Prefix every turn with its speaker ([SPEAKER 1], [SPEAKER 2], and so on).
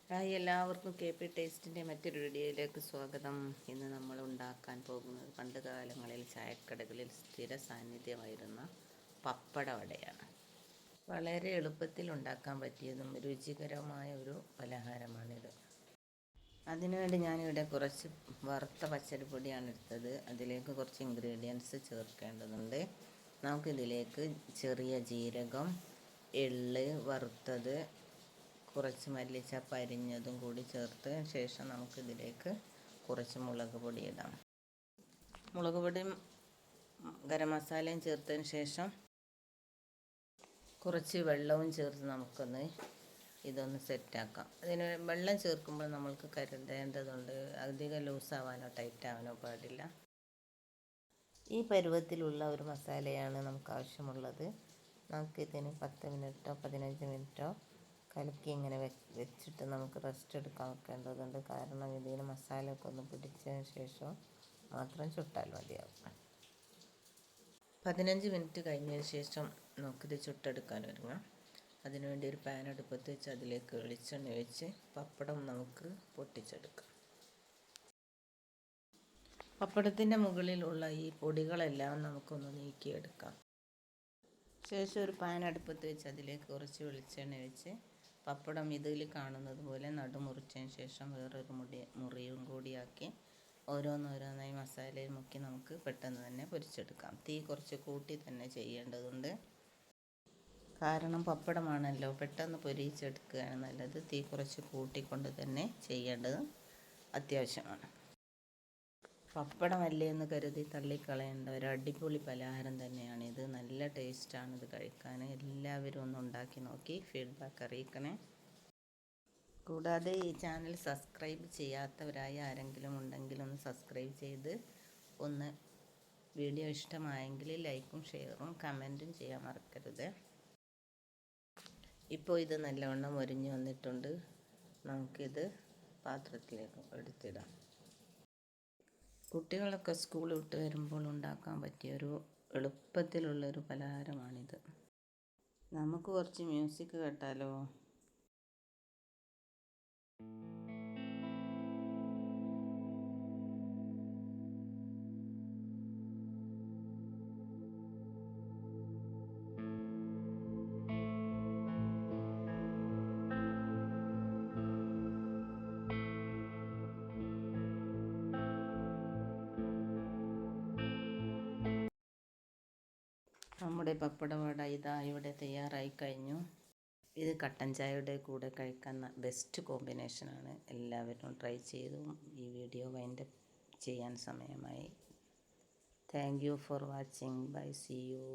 [SPEAKER 1] Hi, എല്ലാവർക്കും K P ടേസ്റ്റിൻ്റെ മറ്റൊരു വീഡിയോയിലേക്ക് സ്വാഗതം. ഇന്ന് നമ്മൾ ഉണ്ടാക്കാൻ പോകുന്നത് പണ്ട് കാലങ്ങളിൽ ചായക്കടകളിൽ സ്ഥിര സാന്നിധ്യമായിരുന്ന പപ്പട വടയാണ്. വളരെ എളുപ്പത്തിൽ ഉണ്ടാക്കാൻ പറ്റിയതും രുചികരമായ ഒരു പലഹാരമാണിത്. അതിനുവേണ്ടി ഞാനിവിടെ കുറച്ച് വറുത്ത പച്ചരിപ്പൊടിയാണ് എടുത്തത്. അതിലേക്ക് കുറച്ച് ഇൻഗ്രീഡിയൻസ് ചേർക്കേണ്ടതുണ്ട്. നമുക്കിതിലേക്ക് ചെറിയ ജീരകം, എള്ള് വറുത്തത്, കുറച്ച് മല്ലിച്ചപ്പ് അരിഞ്ഞതും കൂടി ചേർത്ത് ശേഷം നമുക്കിതിലേക്ക് കുറച്ച് മുളക് പൊടി ഇടാം. മുളക് പൊടിയും ഗരം മസാലയും ചേർത്തതിന് ശേഷം കുറച്ച് വെള്ളവും ചേർത്ത് നമുക്കൊന്ന് ഇതൊന്ന് സെറ്റാക്കാം. അതിന് വെള്ളം ചേർക്കുമ്പോൾ നമ്മൾക്ക് കരുതേണ്ടതുണ്ട്, അധികം ലൂസാവാനോ ടൈറ്റാവാനോ പാടില്ല. ഈ പരുവത്തിലുള്ള ഒരു മസാലയാണ് നമുക്ക് ആവശ്യമുള്ളത്. നമുക്കിതിന് 10 മിനിറ്റോ 15 മിനിറ്റോ കലക്കി ഇങ്ങനെ വെച്ചിട്ട് നമുക്ക് റെസ്റ്റ് എടുക്കാൻ വെക്കേണ്ടതുണ്ട്. കാരണം ഇതിന് മസാലയൊക്കെ ഒന്ന് പിടിച്ചതിന് ശേഷം മാത്രം ചുട്ടാൽ മതിയാവും. 15 മിനിറ്റ് കഴിഞ്ഞതിന് ശേഷം നമുക്കിത് ചുട്ടെടുക്കാൻ ഒരുങ്ങാം. അതിനുവേണ്ടി ഒരു പാൻ അടുപ്പത്ത് വെച്ച് അതിലേക്ക് വെളിച്ചെണ്ണ ഒഴിച്ച് പപ്പടം നമുക്ക് പൊട്ടിച്ചെടുക്കാം. പപ്പടത്തിൻ്റെ മുകളിലുള്ള ഈ പൊടികളെല്ലാം നമുക്കൊന്ന് നീക്കിയെടുക്കാം. ശേഷം ഒരു പാൻ അടുപ്പത്ത് വെച്ച് അതിലേക്ക് കുറച്ച് വെളിച്ചെണ്ണ ഒഴിച്ച് പപ്പടം ഇതിൽ കാണുന്നത് പോലെ നടുമുറിച്ചതിന് ശേഷം വേറൊരു മുറിയും കൂടിയാക്കി ഓരോന്നോരോന്നായി മസാലയിൽ മുക്കി നമുക്ക് പെട്ടെന്ന് തന്നെ പൊരിച്ചെടുക്കാം. തീ കുറച്ച് കൂട്ടി തന്നെ ചെയ്യേണ്ടതുണ്ട്. കാരണം പപ്പടമാണല്ലോ, പെട്ടെന്ന് പൊരിച്ചെടുക്കുകയാണ് നല്ലത്. തീ കുറച്ച് കൂട്ടിക്കൊണ്ട് തന്നെ ചെയ്യേണ്ടത് അത്യാവശ്യമാണ്. പപ്പടമല്ലേ എന്ന് കരുതി തള്ളിക്കളയേണ്ട ഒരു അടിപൊളി പലഹാരം തന്നെയാണിത്. നല്ല ടേസ്റ്റാണിത് കഴിക്കാൻ. എല്ലാവരും ഒന്ന് ഉണ്ടാക്കി നോക്കി ഫീഡ്ബാക്ക് അറിയിക്കണേ. കൂടാതെ ഈ ചാനൽ സബ്സ്ക്രൈബ് ചെയ്യാത്തവരായി ആരെങ്കിലും ഉണ്ടെങ്കിൽ ഒന്ന് സബ്സ്ക്രൈബ് ചെയ്ത് ഒന്ന് വീഡിയോ ഇഷ്ടമായെങ്കിൽ ലൈക്കും ഷെയറും കമൻറ്റും ചെയ്യാൻ മറക്കരുത്. ഇപ്പോൾ ഇത് നല്ലവണ്ണം മൊരിഞ്ഞ് വന്നിട്ടുണ്ട്. നമുക്കിത് പാത്രത്തിലേക്ക് എടുത്തിടാം. കുട്ടികളൊക്കെ സ്കൂൾ വിട്ട് വരുമ്പോൾ ഉണ്ടാക്കാൻ പറ്റിയൊരു എളുപ്പത്തിലുള്ളൊരു പലഹാരമാണിത്. നമുക്ക് കുറച്ച് മ്യൂസിക് കേട്ടാലോ? നമ്മുടെ പപ്പടവട ഇതാ ഇവിടെ തയ്യാറായി കഴിഞ്ഞു. ഇത് കട്ടൻ ചായയുടെ കൂടെ കഴിക്കാൻ ബെസ്റ്റ് കോമ്പിനേഷനാണ്. എല്ലാവരും ട്രൈ ചെയ്തു. ഈ വീഡിയോ വൈൻഡപ്പ് ചെയ്യാൻ സമയമായി. Thank you for watching. Bye, see U.